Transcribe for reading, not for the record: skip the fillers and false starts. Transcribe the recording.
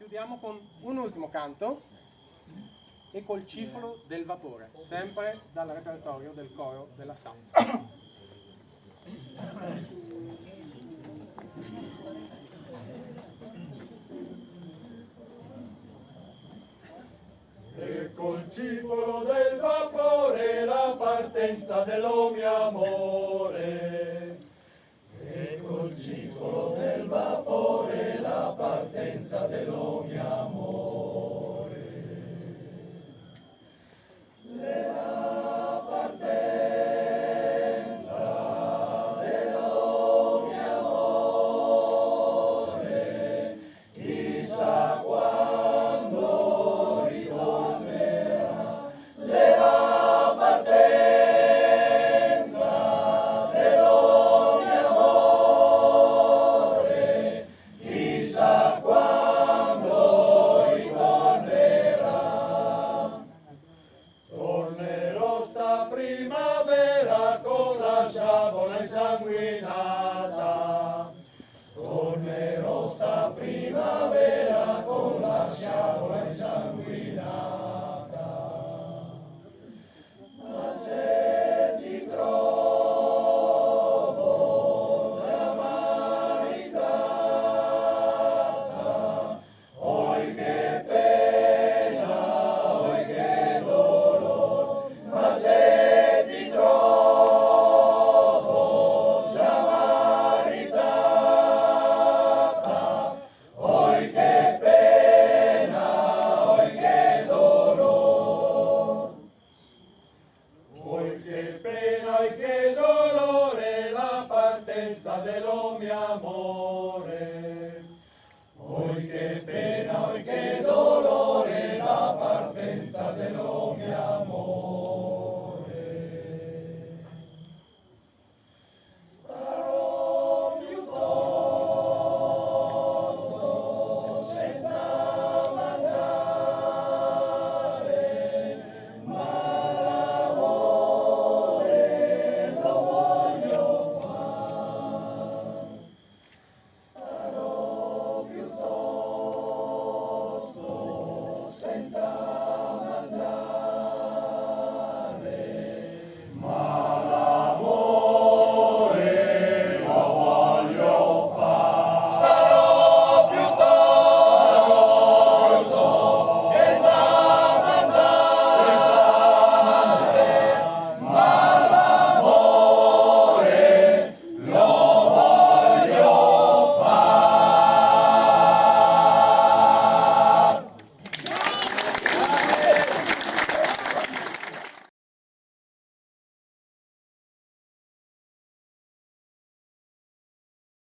Chiudiamo con un ultimo canto e col cifolo del vapore, sempre dal repertorio del coro della Santa. E col cifolo del vapore la partenza dello mio amore. E col cifolo del vapore la partenza dello mio amore. La partenza dello mio amore, chissà quando ritornerà. La partenza dello mio amore, chissà quando ritornerà. Tornerò sta primavera con la sciabola insanguinata. Tornerò sta primavera con la sciabola insanguinata. Ma se ti trovo già maritata, oi che pena, oi che dolor. Ma se ti trovo già maritata, oi che pena, oi che dolor. Oi che pena e che dolore la partenza dello mio amore. Oi che pena